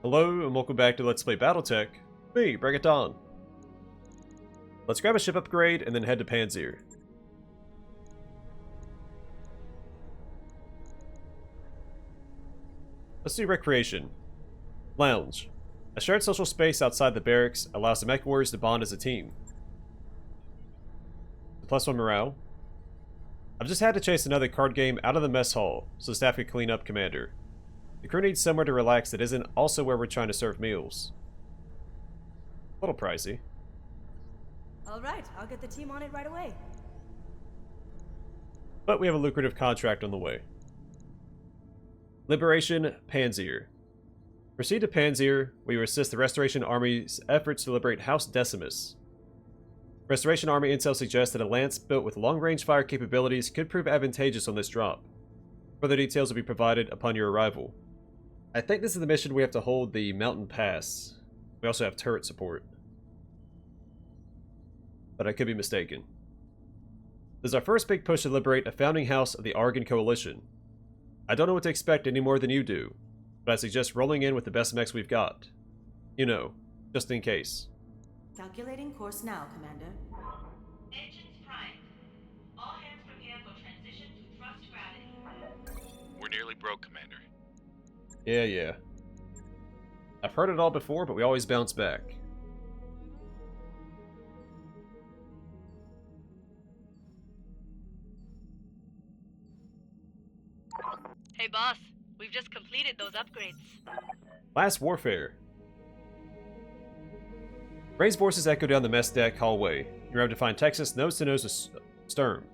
Hello and welcome back to Let's Play Battletech. Me, Bring It On. Let's grab a ship upgrade and then head to Panzyr. Let's do recreation. Lounge. A shared social space outside the barracks allows the MechWarriors to bond as a team. +1 morale. I've just had to chase another card game out of the mess hall so the staff can clean up, Commander. The crew needs somewhere to relax that isn't also where we're trying to serve meals. A little pricey. Alright, I'll get the team on it right away. But we have a lucrative contract on the way. Liberation, Panzyr. Proceed to Panzyr, where you assist the Restoration Army's efforts to liberate House Decimus. Restoration Army intel suggests that a lance built with long-range fire capabilities could prove advantageous on this drop. Further details will be provided upon your arrival. I think this is the mission we have to hold the mountain pass. We also have turret support. But I could be mistaken. This is our first big push to liberate a founding house of the Argo Coalition. I don't know what to expect any more than you do, but I suggest rolling in with the best mechs we've got. You know, just in case. Calculating course now, Commander. Engines primed. All hands prepare for transition to thrust gravity. We're nearly broke, Commander. Yeah. I've heard it all before, but we always bounce back. Hey boss, we've just completed those upgrades. Last warfare. Ray's voices echo down the mess deck hallway. You're able to find Texas nose to nose with Sturm.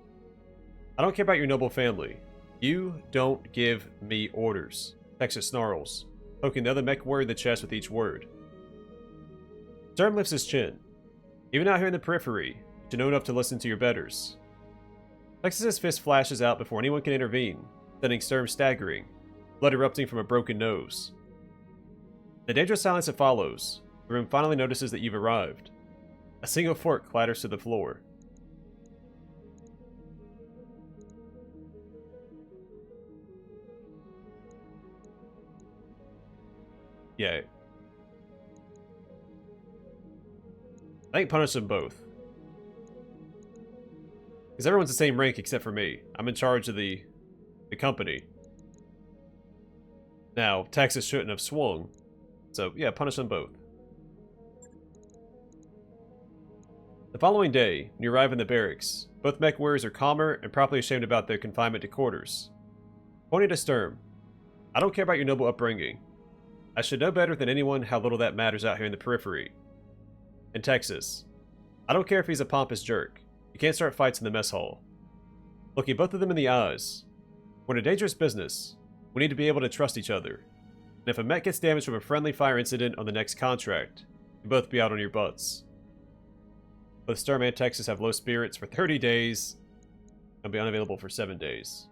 I don't care about your noble family. You don't give me orders. Texas snarls, poking the other mech warrior in the chest with each word. Sturm lifts his chin. Even out here in the periphery, you should know enough to listen to your betters. Texas's fist flashes out before anyone can intervene, sending Sturm staggering, blood erupting from a broken nose. In the dangerous silence that follows, the room finally notices that you've arrived. A single fork clatters to the floor. Yeah. I think punish them both. Because everyone's the same rank except for me. I'm in charge of the company. Now, Texas shouldn't have swung. So, yeah, punish them both. The following day, when you arrive in the barracks, both MechWarriors are calmer and properly ashamed about their confinement to quarters. Pointing to Sturm, I don't care about your noble upbringing. I should know better than anyone how little that matters out here in the periphery. And Texas, I don't care if he's a pompous jerk. You can't start fights in the mess hall. Looking both of them in the eyes, we're in a dangerous business. We need to be able to trust each other. And if a mech gets damaged from a friendly fire incident on the next contract, you'll both be out on your butts. Both Sturm and Texas have low spirits for 30 days and be unavailable for 7 days.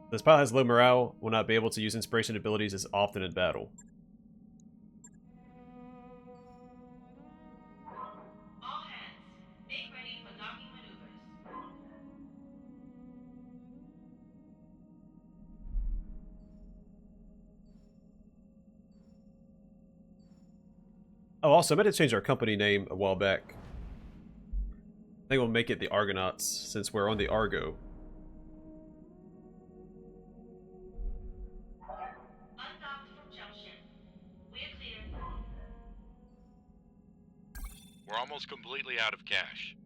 This pilot has low morale, will not be able to use inspiration abilities as often in battle. All hands, make ready for docking maneuvers. Oh, also, I meant to change our company name a while back. I think we'll make it the Argonauts, since we're on the Argo. Undocked from jump ship. We're clear. We're almost completely out of cash.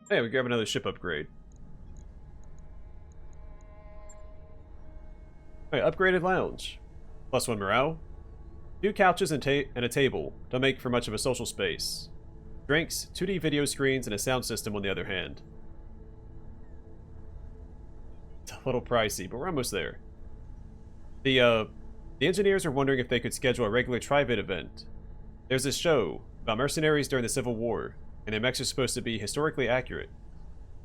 Hey, we grab another ship upgrade. Alright, upgraded lounge. +1 morale. 2 couches and a table don't make for much of a social space. Drinks, 2D video screens, and a sound system on the other hand. It's a little pricey, but we're almost there. The engineers are wondering if they could schedule a regular tri-vid event. There's this show about mercenaries during the Civil War, and their mechs are supposed to be historically accurate.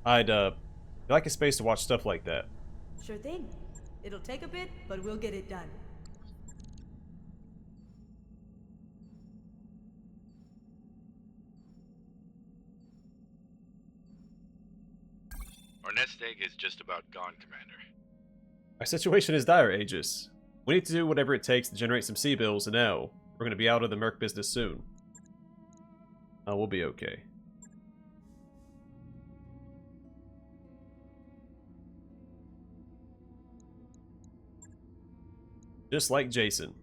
I'd like a space to watch stuff like that. Sure thing. It'll take a bit, but we'll get it done. Our nest egg is just about gone, Commander. Our situation is dire, Aegis. We need to do whatever it takes to generate some sea bills, and now we're going to be out of the merc business soon. We'll be okay. Just like Jason.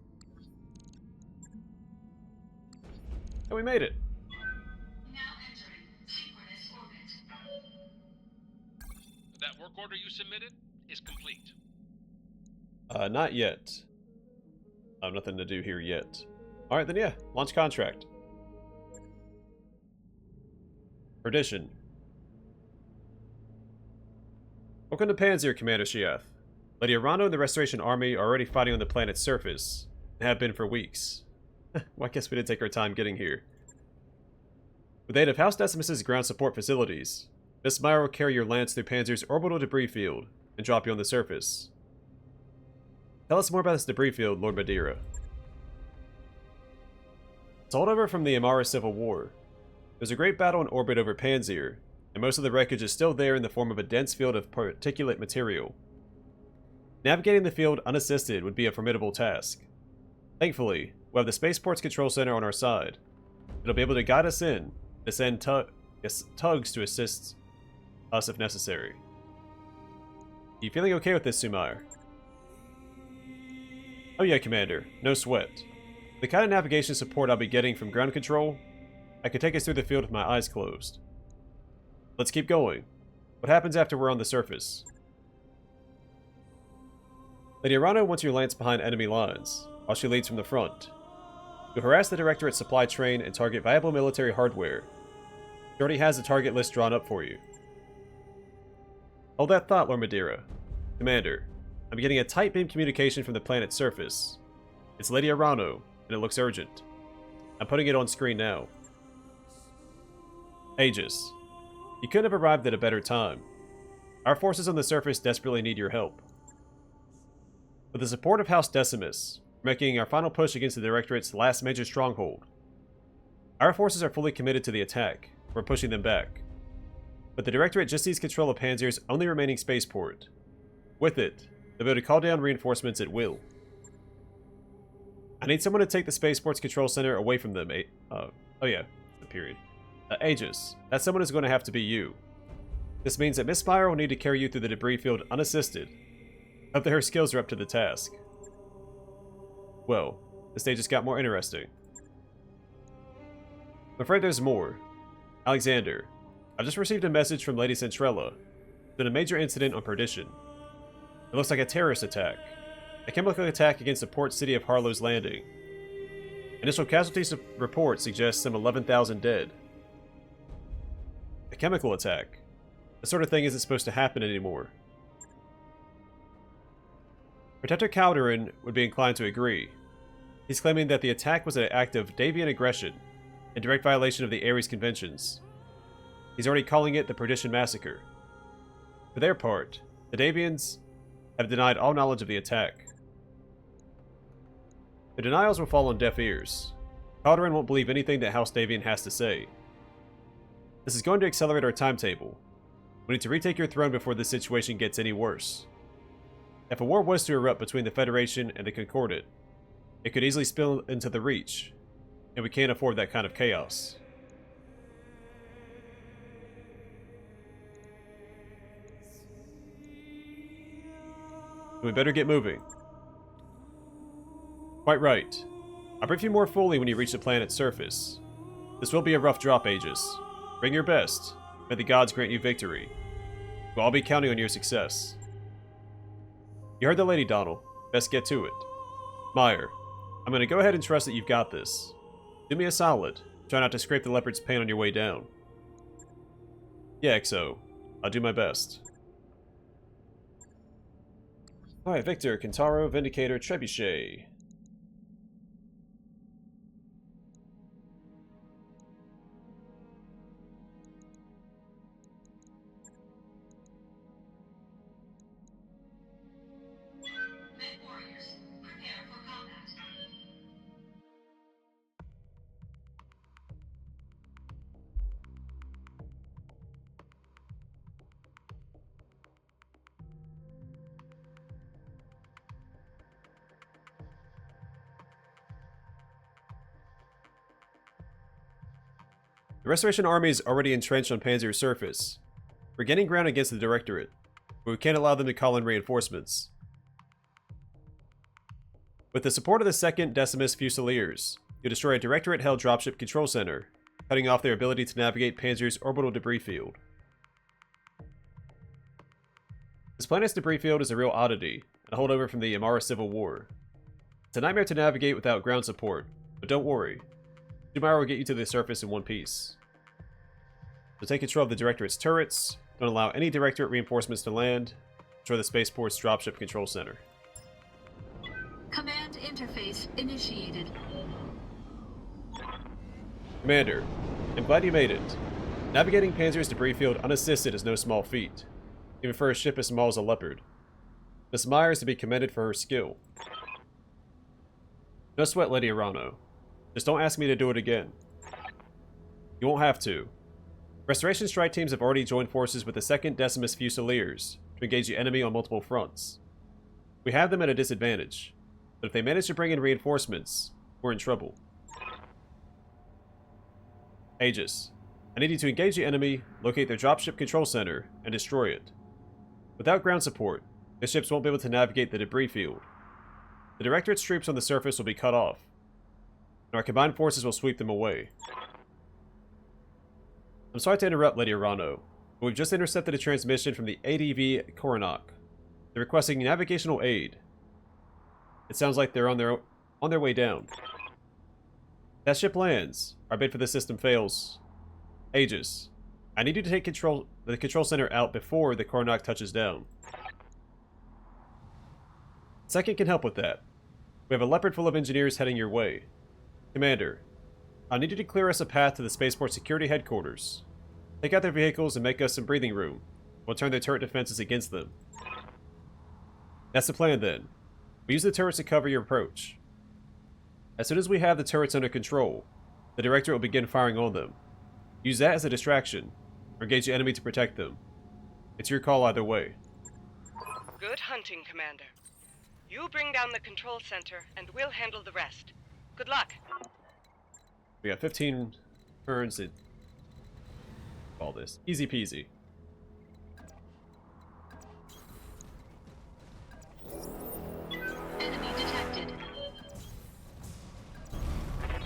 And we made it. Now entering synchronous orbit. That work order you submitted is complete. Not yet. I have nothing to do here yet. Alright then, yeah. Launch contract. Perdition. Welcome to Panzyr, Commander Shiath. Lady Arano and the Restoration Army are already fighting on the planet's surface, and have been for weeks. Well, I guess we did take our time getting here. With the aid of House Decimus's ground support facilities, Miss Meyer will carry your lance through Panzyr's orbital debris field and drop you on the surface. Tell us more about this debris field, Lord Madeira. It's holdover from the Amara Civil War. There's a great battle in orbit over Panzyr, and most of the wreckage is still there in the form of a dense field of particulate material. Navigating the field unassisted would be a formidable task. Thankfully, we'll have the Spaceport's control center on our side. It'll be able to guide us in, and send tugs to assist us if necessary. You feeling okay with this, Sumair? Oh yeah, Commander. No sweat. The kind of navigation support I'll be getting from ground control, I could take us through the field with my eyes closed. Let's keep going. What happens after we're on the surface? Lady Arano wants your lance behind enemy lines, while she leads from the front. You'll harass the Directorate's supply train and target viable military hardware. She already has a target list drawn up for you. Hold that thought, Lord Madeira. Commander, I'm getting a tight beam communication from the planet's surface. It's Lady Arano, and it looks urgent. I'm putting it on screen now. Aegis, you couldn't have arrived at a better time. Our forces on the surface desperately need your help. With the support of House Decimus, we're making our final push against the Directorate's last major stronghold. Our forces are fully committed to the attack. We're pushing them back. But the Directorate just needs control of Panzyr's only remaining spaceport. With it, they'll be able to call down reinforcements at will. I need someone to take the Spaceport's control center away from them. Oh yeah, the period. Aegis, that someone is going to have to be you. This means that Miss Meyer will need to carry you through the debris field unassisted. Hope that her skills are up to the task. Well, the stage just got more interesting. I'm afraid there's more. Alexander, I've just received a message from Lady Centrella. There's been a major incident on Perdition. It looks like a terrorist attack. A chemical attack against the port city of Harlow's Landing. Initial casualties report suggests some 11,000 dead. A chemical attack? That sort of thing isn't supposed to happen anymore. Protector Calderon would be inclined to agree. He's claiming that the attack was an act of Davian aggression, in direct violation of the Ares Conventions. He's already calling it the Perdition Massacre. For their part, the Davians have denied all knowledge of the attack. The denials will fall on deaf ears. Calderon won't believe anything that House Davian has to say. This is going to accelerate our timetable. We need to retake your throne before this situation gets any worse. If a war was to erupt between the Federation and the Concordat, it could easily spill into the Reach, and we can't afford that kind of chaos. We better get moving. Quite right. I'll brief you more fully when you reach the planet's surface. This will be a rough drop, Aegis. Bring your best. May the gods grant you victory. We'll all be counting on your success. You heard the lady, Donald. Best get to it. Meyer, I'm going to go ahead and trust that you've got this. Do me a solid. Try not to scrape the leopard's paint on your way down. Yeah, XO. I'll do my best. Alright, Victor, Kentaro, Vindicator, Trebuchet. MechWarriors, prepare for combat. The Restoration Army is already entrenched on Panzyr's surface. We're gaining ground against the Directorate, but we can't allow them to call in reinforcements. With the support of the 2nd Decimus Fusiliers, you'll destroy a Directorate-held dropship control center, cutting off their ability to navigate Panzyr's orbital debris field. This planet's debris field is a real oddity, and a holdover from the Amara Civil War. It's a nightmare to navigate without ground support, but don't worry. Sumire will get you to the surface in one piece. So take control of the Directorate's turrets, don't allow any Directorate reinforcements to land, destroy the Spaceport's dropship control center. Command interface initiated. Commander, I'm glad you made it. Navigating Panzyr's debris field unassisted is no small feat, even for a ship as small as a Leopard. Miss Meyer is to be commended for her skill. No sweat, Lady Arano. Just don't ask me to do it again. You won't have to. Restoration strike teams have already joined forces with the 2nd Decimus Fusiliers to engage the enemy on multiple fronts. We have them at a disadvantage, but if they manage to bring in reinforcements, we're in trouble. Aegis, I need you to engage the enemy, locate their dropship control center, and destroy it. Without ground support, the ships won't be able to navigate the debris field. The Directorate's troops on the surface will be cut off, and our combined forces will sweep them away. I'm sorry to interrupt, Lady Arano, but we've just intercepted a transmission from the ADV Koronak. They're requesting navigational aid. It sounds like they're on their way down. If that ship lands, our bid for the system fails. Aegis, I need you to take the control center out before the Koronak touches down. 2nd can help with that. We have a Leopard full of engineers heading your way. Commander, I need you to clear us a path to the Spaceport Security Headquarters. Take out their vehicles and make us some breathing room. We'll turn their turret defenses against them. That's the plan then. We use the turrets to cover your approach. As soon as we have the turrets under control, the Directorate will begin firing on them. Use that as a distraction, or engage the enemy to protect them. It's your call either way. Good hunting, Commander. You bring down the control center, and we'll handle the rest. Good luck. We got 15 turns to all this. Easy peasy. Enemy detected.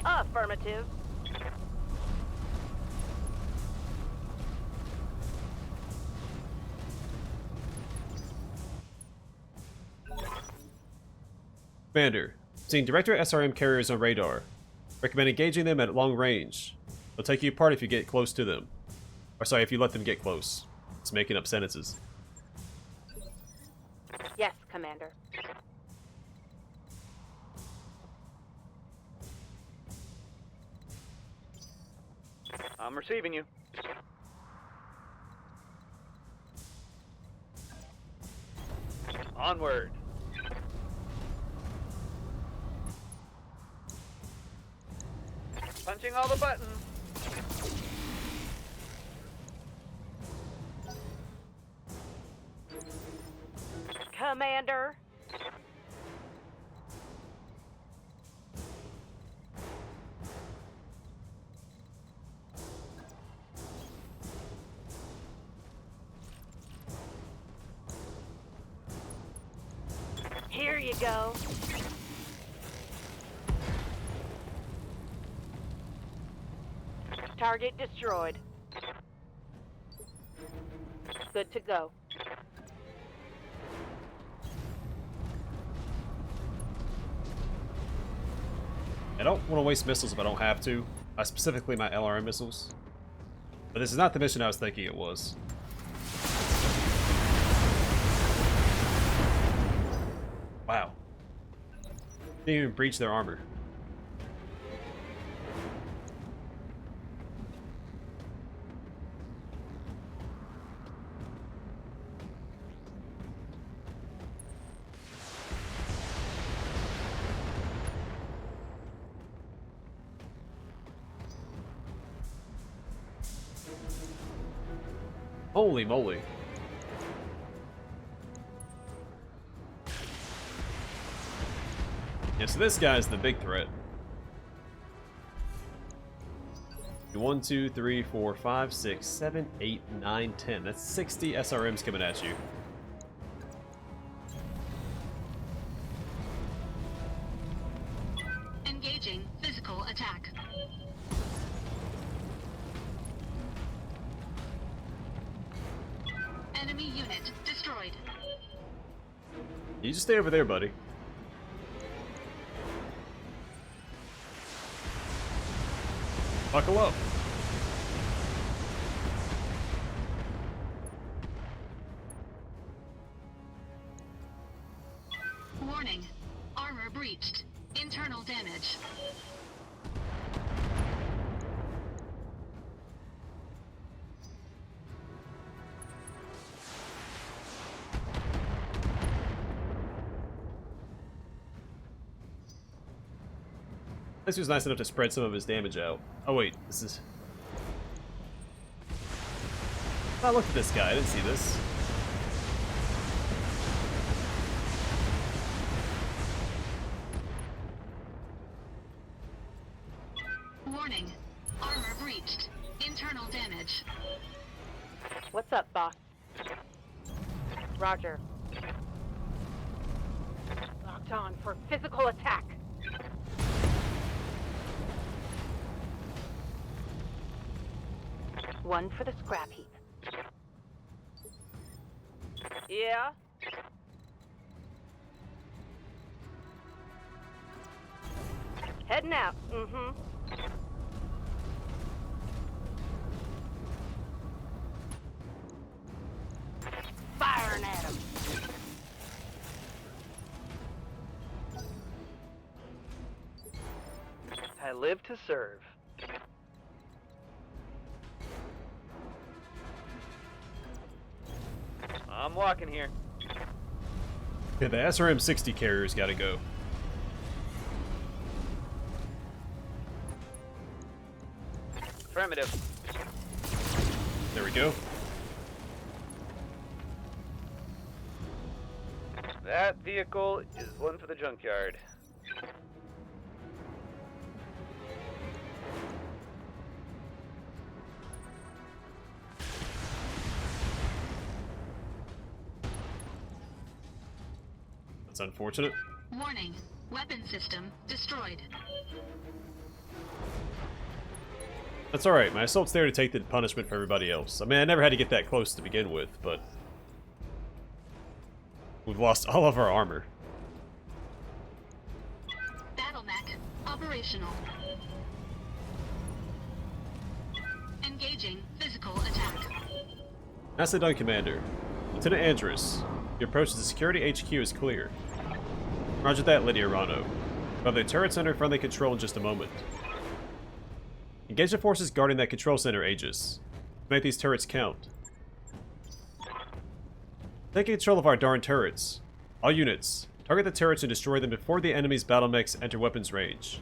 Affirmative. Commander, seeing Director SRM carriers on radar. Recommend engaging them at long range. They'll take you apart if you get close to them. Or sorry, if you let them get close. It's making up sentences. Yes, Commander. I'm receiving you. Onward. Punching all the buttons. Commander. Here you go. Target destroyed. Good to go. I don't want to waste missiles if I don't have to. Specifically my LRM missiles. But this is not the mission I was thinking it was. Wow. Didn't even breach their armor. Holy moly. Yeah, so this guy's the big threat. 1, 2, 3, 4, 5, 6, 7, 8, 9, 10. That's 60 SRMs coming at you. Engaging physical attack. Enemy unit destroyed. You just stay over there, buddy. Buckle up. Warning. Armor breached. Internal damage. This was nice enough to spread some of his damage out. Oh wait, this is... I looked at this guy, I didn't see this. Warning. Armor breached. Internal damage. What's up, boss? Roger. Locked on for physical attack. One for the scrap heap. Yeah? Heading out. Mm-hmm. Firing at him. I live to serve. I'm walking here. Okay, the SRM-60 carrier's gotta go. Affirmative. There we go. That vehicle is one for the junkyard. That's unfortunate. Warning. Weapon system destroyed. That's alright, my assault's there to take the punishment for everybody else. I mean, I never had to get that close to begin with, but... we've lost all of our armor. Battletech operational. Engaging physical attack. Nicely done, Commander. Lieutenant Andrus, your approach to the security HQ is clear. Roger that, Lydia Rano. We'll have the turrets under friendly control in just a moment. Engage the forces guarding that control center, Aegis. Make these turrets count. Take control of our darn turrets. All units, target the turrets and destroy them before the enemy's battle mechs enter weapons range.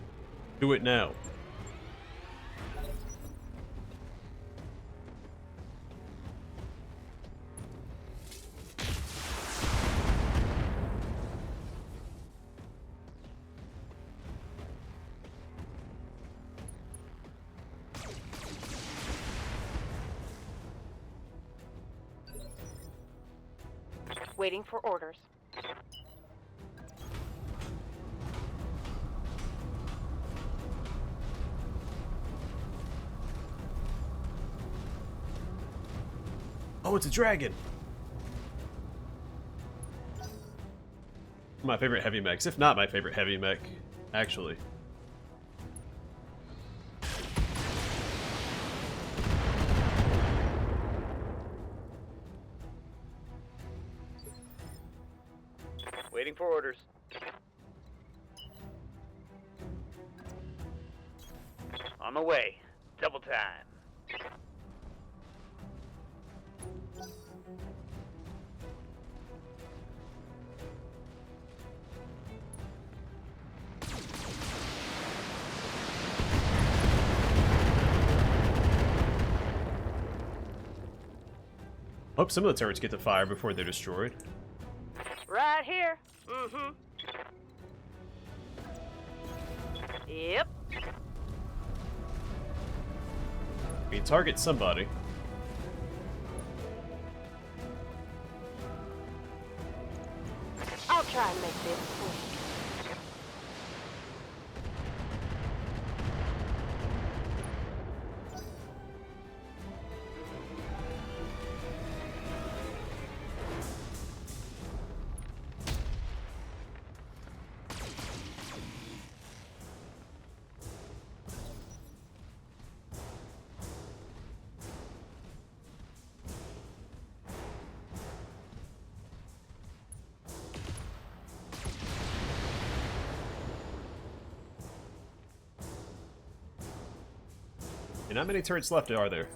Do it now. Waiting for orders. Oh, it's a dragon! My favorite heavy mechs, if not my favorite heavy mech, actually. Waiting for orders. On my way. Double time. Hope some of the turrets get to fire before they're destroyed. Right here. Mm-hmm. Yep. We target somebody. I'll try and make this quick. And how many turrets left are there?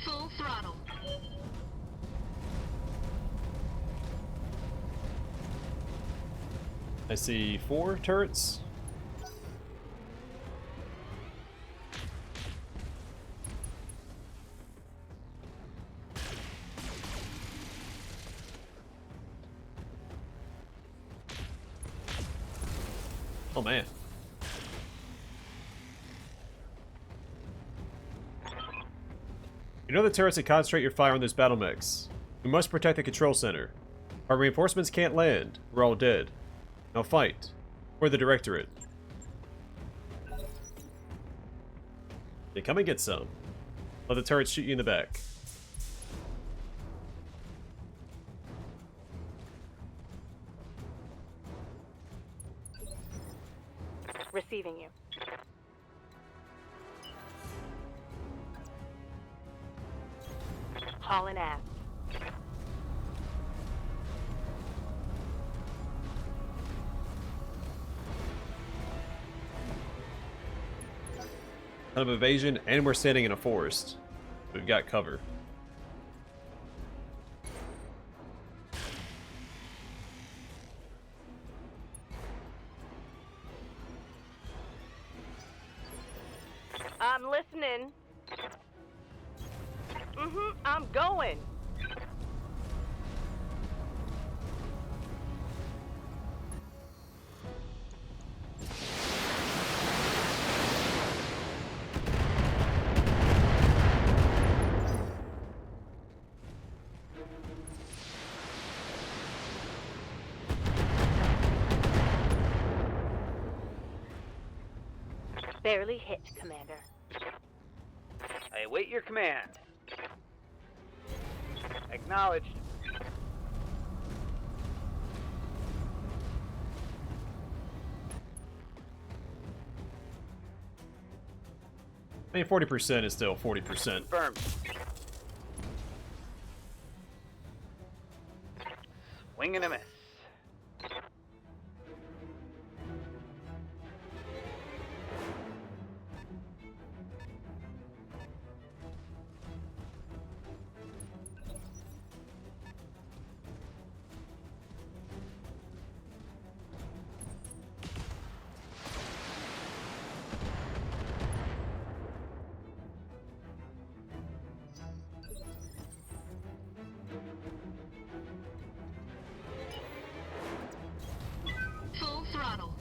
Full throttle. I see 4 turrets. Oh man. You know the turrets that concentrate your fire on those battle mechs. We must protect the control center. Our reinforcements can't land. We're all dead. Now fight. Or the directorate. Yeah, come and get some. Let the turrets shoot you in the back. Receiving you. Hauling ass. Ton of evasion, and we're standing in a forest. We've got cover. I'm listening. I'm going. Barely hit, Commander. I await your command. Acknowledged. I mean, 40% is still 40%. Confirmed. Swing and a miss. Full throttle.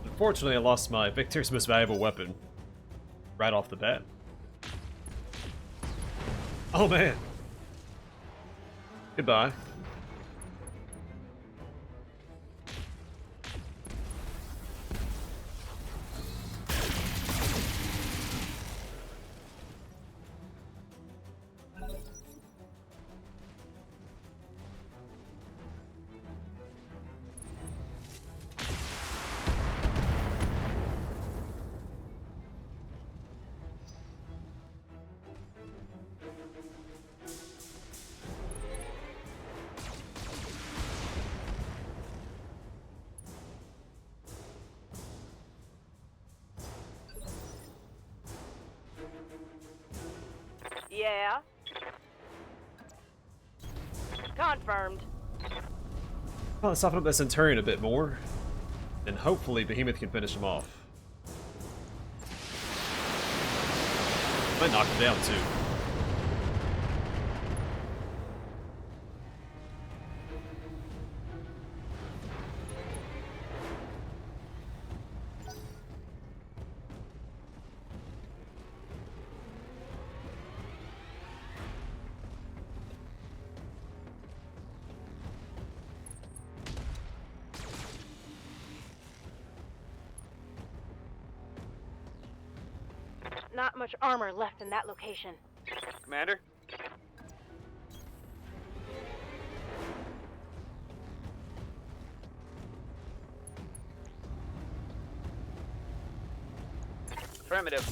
Unfortunately, I lost my Victor's most valuable weapon right off the bat. Oh man. Goodbye. Yeah. Confirmed. Well, let's soften up that Centurion a bit more. And hopefully Behemoth can finish him off. Might knock him down too. not much armor left in that location. Commander? Affirmative.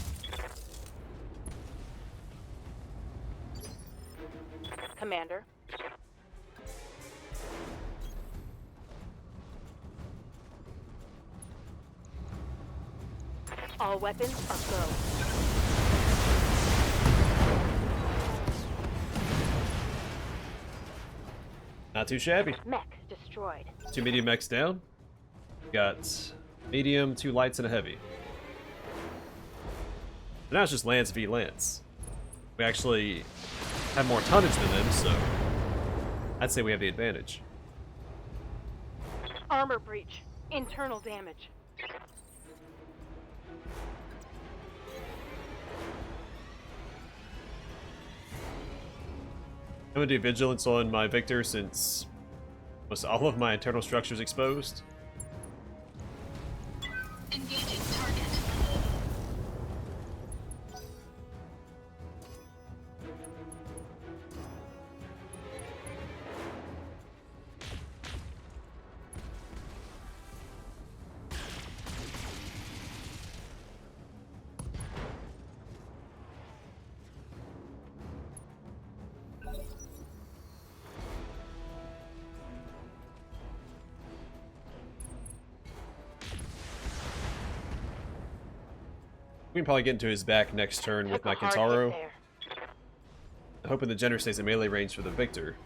Commander. All weapons are go. Not too shabby. Mech destroyed. 2 medium mechs down. Got medium, 2 lights, and a heavy. And now it's just Lance v Lance. We actually have more tonnage than them, so I'd say we have the advantage. Armor breach. Internal damage. I'm gonna do vigilance on my Victor since almost all of my internal structures exposed. Engaging target. We can probably get into his back next turn with my Took a hard hit Kintaro. there. Hoping the Jenner stays in melee range for the Victor.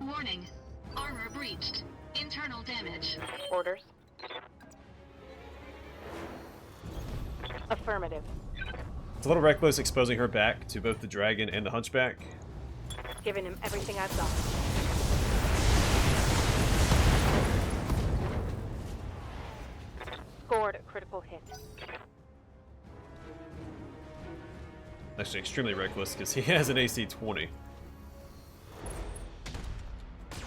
Warning. Armor breached. Internal damage. Orders. Affirmative. It's a little reckless exposing her back to both the Dragon and the Hunchback. Giving him everything I've got. Scored a critical hit. Actually extremely reckless because he has an AC 20.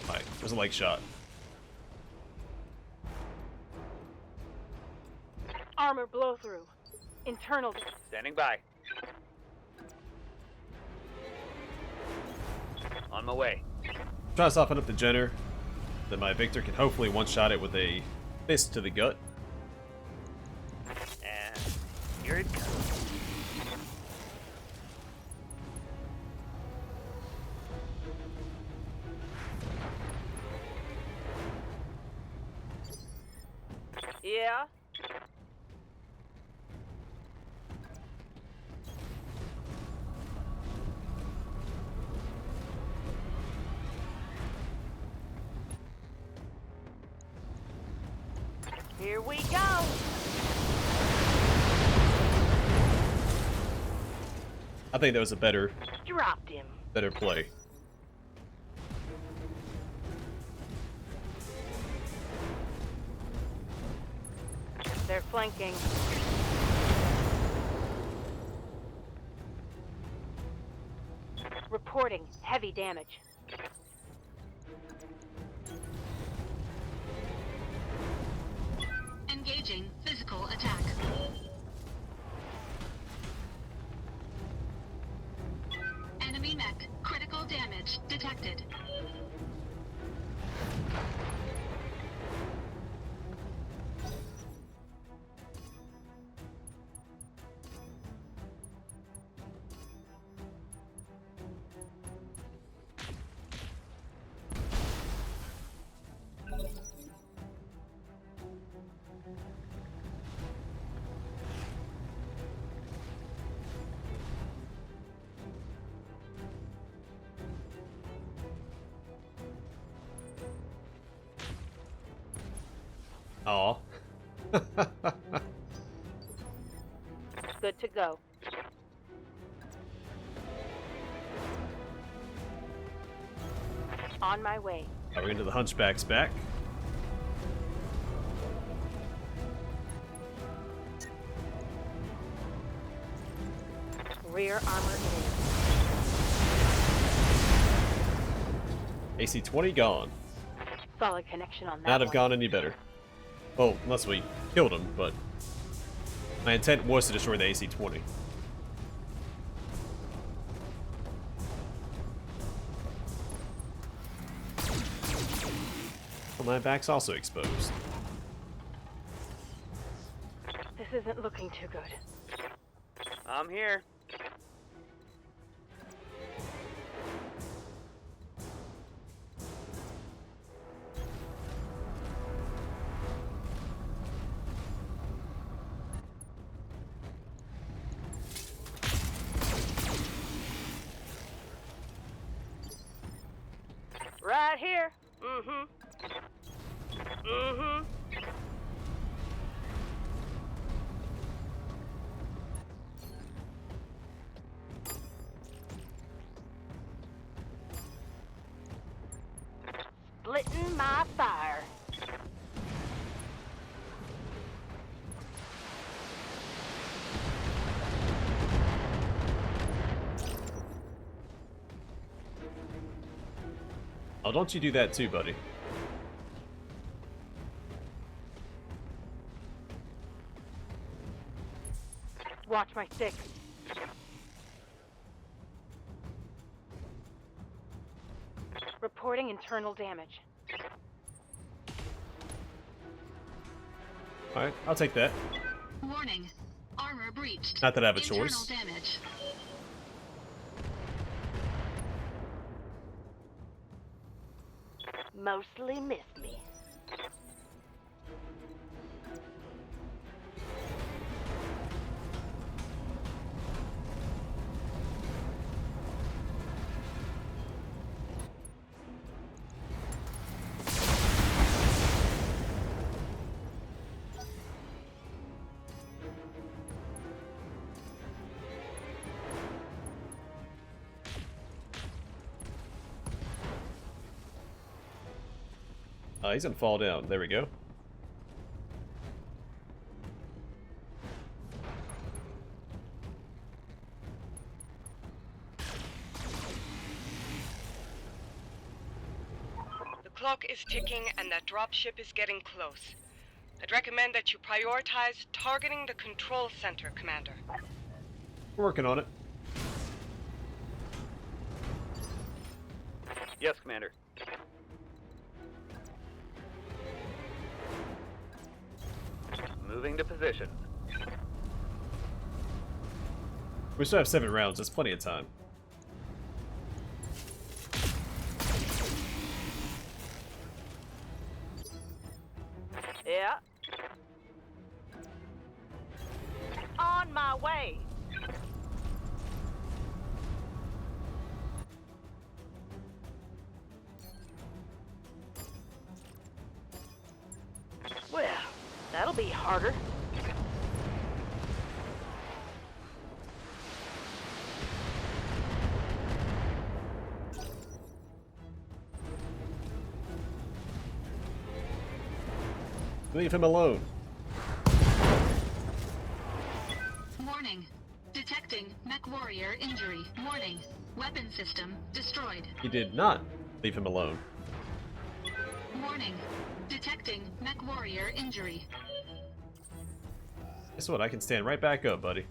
Alright, there's a leg shot. Armor blow through. Internal. Standing by. On my way. Trying to soften up the Jenner. Then my Victor can hopefully one-shot it with a fist to the gut. And here it comes. Yeah. Here we go. I think that was a better Dropped him. play. They're flanking. Reporting heavy damage. Engaging physical attack. Enemy mech. Critical damage detected. Aw. Good to go. On my way. We're into the Hunchback's back. Rear armor in. AC 20 gone. Solid connection on that Not have one. gone any better. Well, unless we killed him, but my intent was to destroy the AC-20. Well, my back's also exposed. This isn't looking too good. I'm here. Right here. Mm-hmm. Mm-hmm. Splitting my fire. Oh, don't you do that too, buddy. Watch my stick. Reporting internal damage. Alright, I'll take that. Warning. Armor breached. Not that I have a Internal choice. damage. Mostly missed me. He's gonna fall down. There we go. The clock is ticking and that dropship is getting close. I'd recommend that you prioritize targeting the control center, Commander. We're working on it. Yes, Commander. Moving to position. We still have 7 rounds. That's plenty of time. Yeah. On my way. Well, that'll be harder. Leave him alone. Warning. Detecting MechWarrior injury. Warning. Weapon system destroyed. He did not leave him alone. Warning. Detecting MechWarrior injury. Guess what? I can stand right back up, buddy.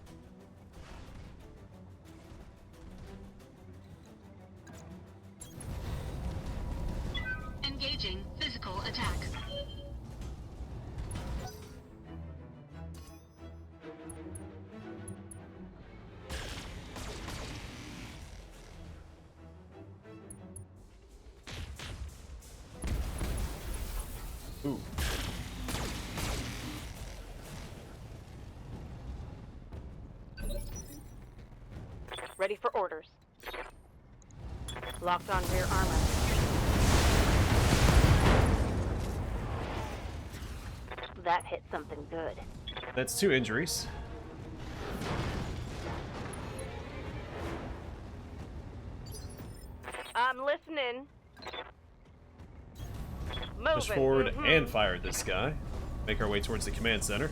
Engaging physical attack. Ooh. Ready for orders. Locked on rear armor. That hit something good. That's 2 injuries. I'm listening. Moving. Push forward and fire at this guy. Make our way towards the command center.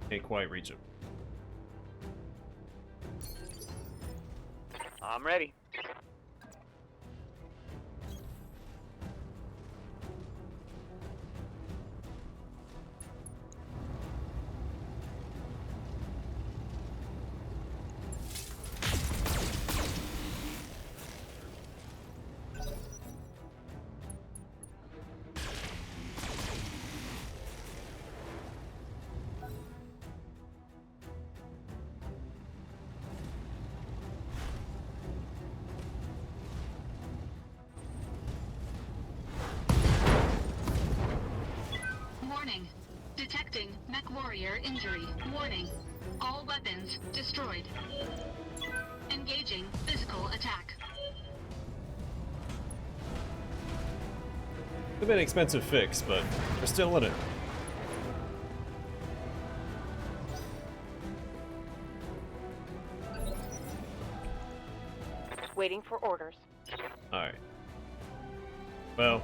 Can't quite reach him. I'm ready. Detecting MechWarrior injury. Warning. All weapons destroyed. Engaging physical attack. It's been an expensive fix, but we're still in it. Waiting for orders. Alright. Well.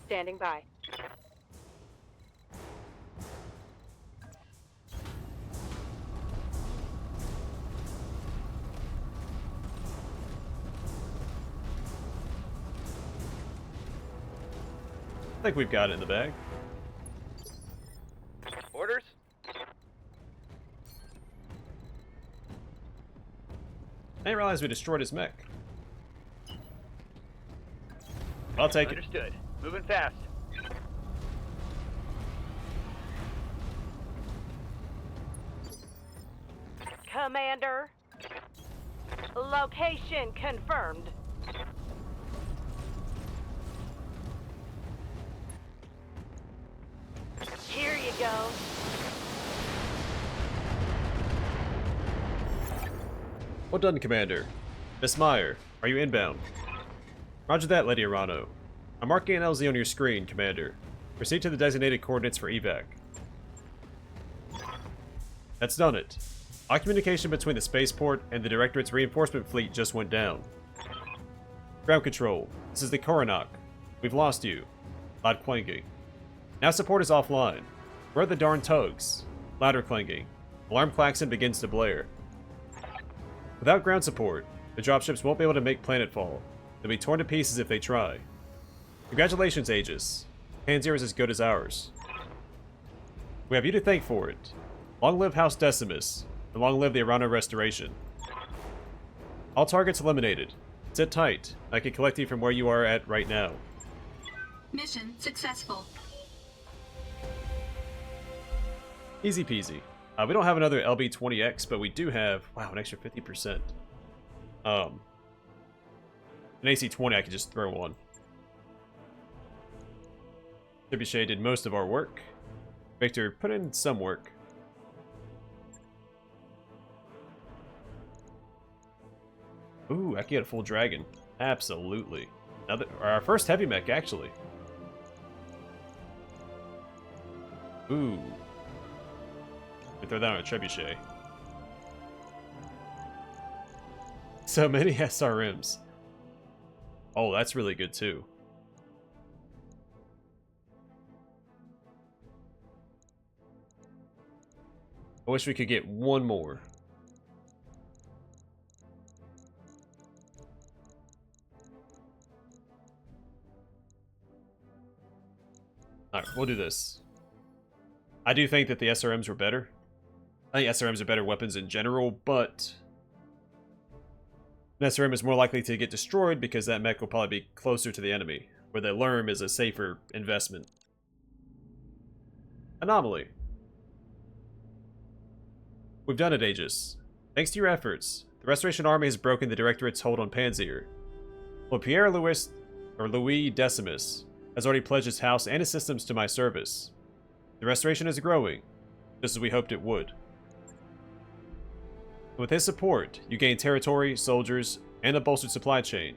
Standing by. I think we've got it in the bag. Orders? I didn't realize we destroyed his mech. I'll take it. Understood. Moving fast. Commander. Location confirmed. Here you go. Well done, Commander. Miss Meyer, are you inbound? Roger that, Lady Arano. I'm marking an LZ on your screen, Commander. Proceed to the designated coordinates for evac. That's done it. All communication between the spaceport and the Directorate's reinforcement fleet just went down. Ground control, this is the Koronok. We've lost you. Loud clanging. Now support is offline. Where are the darn tugs? Louder clanging. Alarm klaxon begins to blare. Without ground support, the dropships won't be able to make planetfall. They'll be torn to pieces if they try. Congratulations, Aegis. Panzyr is as good as ours. We have you to thank for it. Long live House Decimus, and long live the Arano Restoration. All targets eliminated. Sit tight. I can collect you from where you are at right now. Mission successful. Easy peasy. We don't have another LB-20X, but we do have, wow, an extra 50%. An AC-20 I could just throw on. Trebuchet did most of our work. Victor put in some work. Ooh, I can get a full dragon. Absolutely. Our first heavy mech, actually. Ooh. We throw that on a trebuchet. So many SRMs. Oh, that's really good too. I wish we could get one more. Alright, we'll do this. I do think that the SRMs were better. I think SRMs are better weapons in general, but an SRM is more likely to get destroyed because that mech will probably be closer to the enemy, where the LRM is a safer investment. Anomaly. We've done it, Aegis. Thanks to your efforts, the Restoration Army has broken the Directorate's hold on Panzyr. Well, Pierre Louis Decimus has already pledged his house and his systems to my service. The Restoration is growing, just as we hoped it would. With his support, you gain territory, soldiers, and a bolstered supply chain.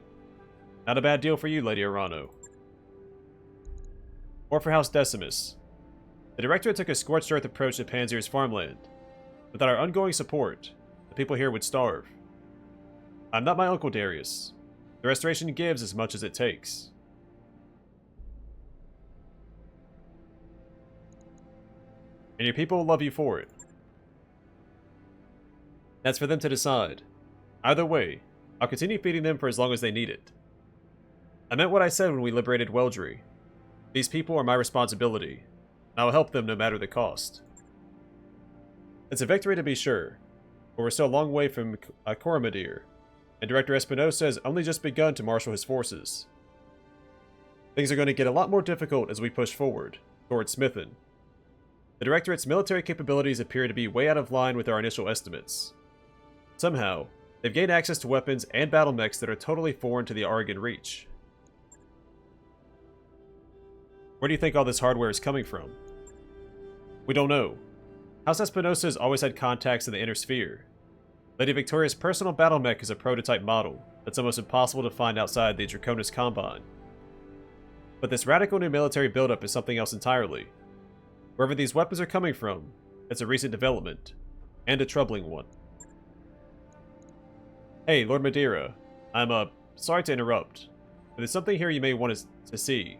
Not a bad deal for you, Lady Arano. Or for House Decimus. The Directorate took a scorched earth approach to Panzyr's farmland. Without our ongoing support, the people here would starve. I'm not my Uncle Darius. The Restoration gives as much as it takes. And your people will love you for it. That's for them to decide. Either way, I'll continue feeding them for as long as they need it. I meant what I said when we liberated Weldry. These people are my responsibility. I will help them no matter the cost. It's a victory to be sure, but we're still a long way from Coromadir, and Director Espinosa has only just begun to marshal his forces. Things are going to get a lot more difficult as we push forward, towards Smithin. the Directorate's military capabilities appear to be way out of line with our initial estimates. Somehow, they've gained access to weapons and battle mechs that are totally foreign to the Argon reach. Where do you think all this hardware is coming from? We don't know. House Espinosa has always had contacts in the Inner Sphere. Lady Victoria's personal battle mech is a prototype model that's almost impossible to find outside the Draconis Combine. But this radical new military buildup is something else entirely. Wherever these weapons are coming from, it's a recent development, and a troubling one. Hey, Lord Madeira, I'm sorry to interrupt, but there's something here you may want to see.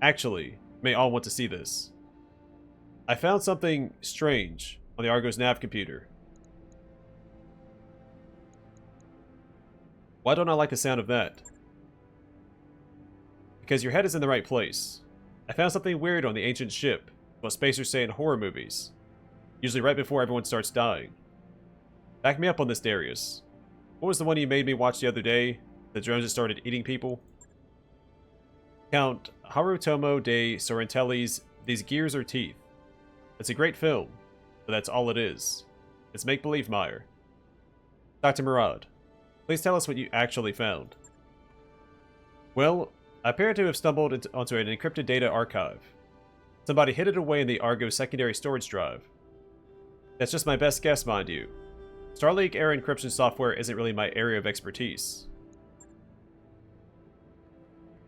Actually, you may all want to see this. I found something strange on the Argo's nav computer. Why don't I like the sound of that? Because your head is in the right place. I found something weird on the ancient ship, what spacers say in horror movies, usually right before everyone starts dying. Back me up on this, Darius. What was the one you made me watch the other day? The drones that started eating people? Count Harutomo de Sorrentelli's These Gears Are Teeth. It's a great film, but that's all it is. It's make-believe, Meyer. Dr. Murad, please tell us what you actually found. Well, I appear to have stumbled onto an encrypted data archive. Somebody hid it away in the Argo secondary storage drive. That's just my best guess, mind you. Starlink era encryption software isn't really my area of expertise.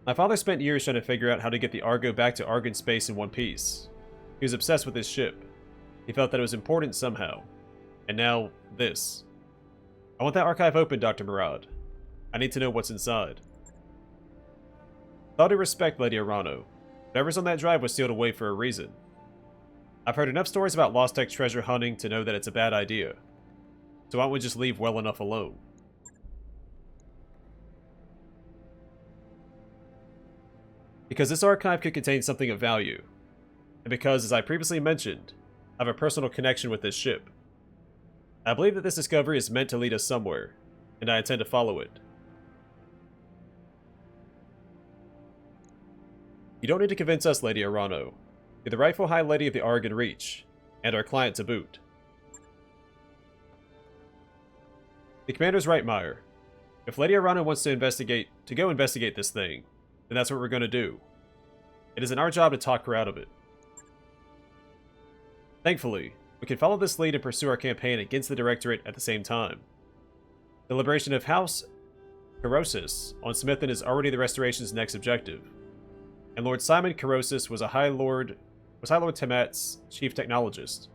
My father spent years trying to figure out how to get the Argo back to Argon space in one piece. He was obsessed with his ship. He felt that it was important somehow. And now, this. I want that archive open, Dr. Murad. I need to know what's inside. With all due respect, Lady Arano, whatever's on that drive was sealed away for a reason. I've heard enough stories about Lost Tech treasure hunting to know that it's a bad idea. So why don't we just leave well enough alone? Because this archive could contain something of value. And because, as I previously mentioned, I have a personal connection with this ship. I believe that this discovery is meant to lead us somewhere, and I intend to follow it. You don't need to convince us, Lady Arano. You're the rightful High Lady of the Argon Reach, and our client to boot. The commander's right, Meyer. If Lady Arano wants to go investigate this thing, then that's what we're going to do. It isn't our job to talk her out of it. Thankfully, we can follow this lead and pursue our campaign against the Directorate at the same time. The liberation of House Carosis on Smithen is already the Restoration's next objective, and Lord Simon Carosis was High Lord Temat's chief technologist.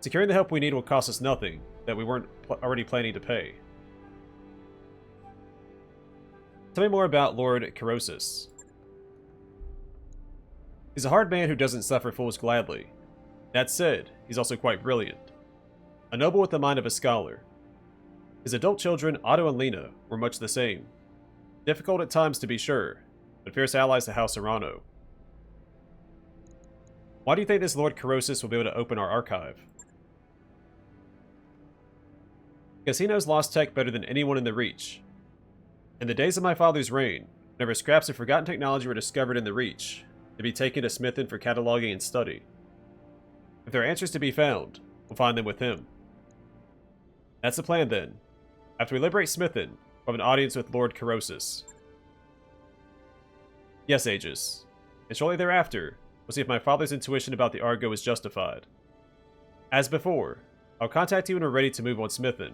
Securing the help we need will cost us nothing that we weren't already planning to pay. Tell me more about Lord Carosis. He's a hard man who doesn't suffer fools gladly. That said, he's also quite brilliant. A noble with the mind of a scholar. His adult children, Otto and Lena, were much the same. Difficult at times to be sure, but fierce allies to House Arano. Why do you think this Lord Carosis will be able to open our archive? Because he knows Lost Tech better than anyone in the Reach. In the days of my father's reign, whenever scraps of forgotten technology were discovered in the Reach, they'd be taken to Smithen for cataloging and study. If there are answers to be found, we'll find them with him. That's the plan then. After we liberate Smithen, we'll have an audience with Lord Carosis. Yes, Aegis. And shortly thereafter, we'll see if my father's intuition about the Argo is justified. As before, I'll contact you when we're ready to move on Smithen.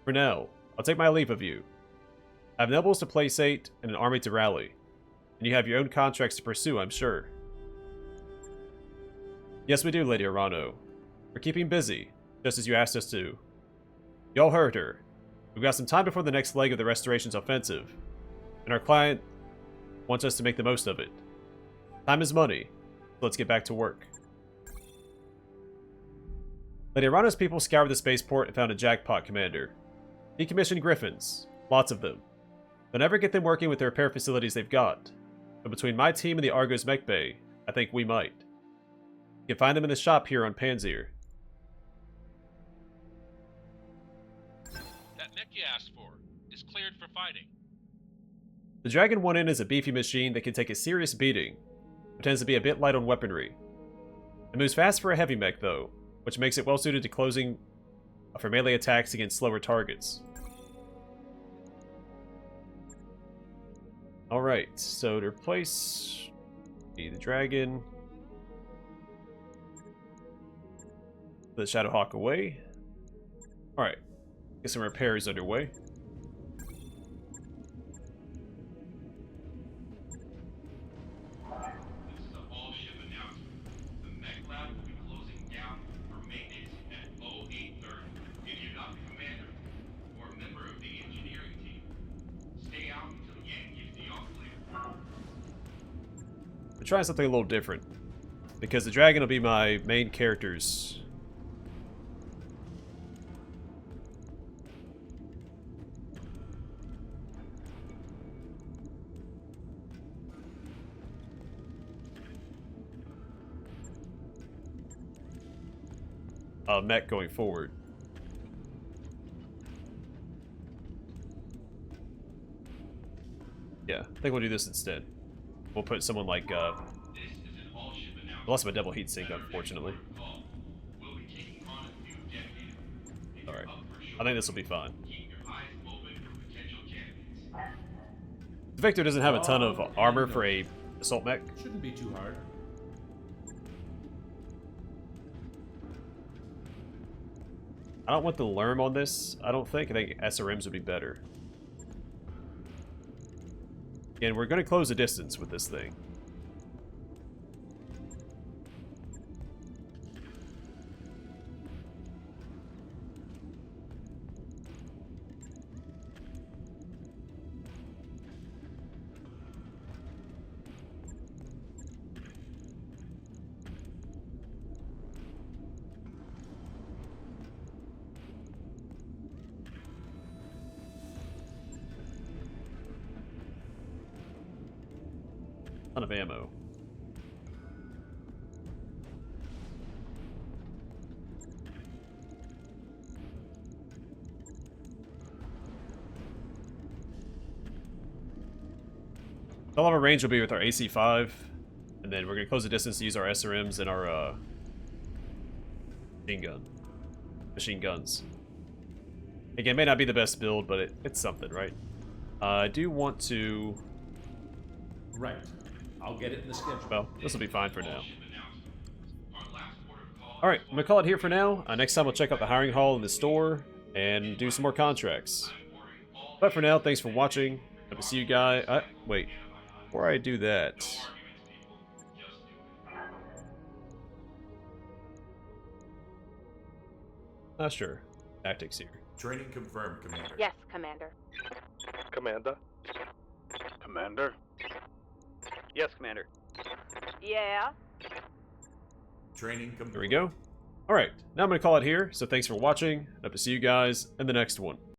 For now, I'll take my leave of you. I have nobles to placate and an army to rally. And you have your own contracts to pursue, I'm sure. Yes, we do, Lady Arano. We're keeping busy, just as you asked us to. You all heard her. We've got some time before the next leg of the Restoration's offensive, and our client wants us to make the most of it. Time is money, so let's get back to work. Lady Arano's people scoured the spaceport and found a jackpot, Commander. Decommissioned Griffins, lots of them. They'll never get them working with the repair facilities they've got, but between my team and the Argo's mech bay, I think we might. You can find them in the shop here on Panzyr. That mech you asked for is cleared for fighting. The Dragon 1N is a beefy machine that can take a serious beating, but tends to be a bit light on weaponry. It moves fast for a heavy mech, though, which makes it well suited to closing for melee attacks against slower targets. Alright, so to replace the dragon, put the Shadowhawk away. Alright, get some repairs underway. This is a all-ship announcement. The mech lab will be closing down for maintenance at 0830. If you're not the commander or a member of the engineering team, stay out until Yang gives the all clear. We're trying something a little different, because the dragon will be my main character's. Mech going forward. Yeah, I think we'll do this instead. We'll put someone like, This is an all-ship announcement. lost my double heat sink, unfortunately. We'll be taking on a new dedicated. If Alright, you're up for I think this will be fine. keep your eyes open for potential candidates. Victor doesn't have a ton of armor for a assault mech. Shouldn't be too hard. I don't want the Lerm on this, I don't think. I think SRMs would be better. And we're going to close the distance with this thing. Ton of ammo. All of our range will be with our AC-5, and then we're going to close the distance to use our SRMs and our machine guns. Again, may not be the best build, but it's something, right? I do want to. Right. I'll get it in the schedule. Well, this will be fine for now. All-ship announcement. Our last port of call. Alright, I'm going to call it here for now. Next time we'll check out the hiring hall in the store and do some more contracts. But for now, thanks for watching. Hope to see you guys. Wait. Before I do that. Sure. Tactics here. Training confirmed, Commander. Yes, Commander. Commander? Commander? Yes, Commander. Yeah? Training There complete. we go. Alright, now I'm going to call it here. So thanks for watching. Hope to see you guys in the next one.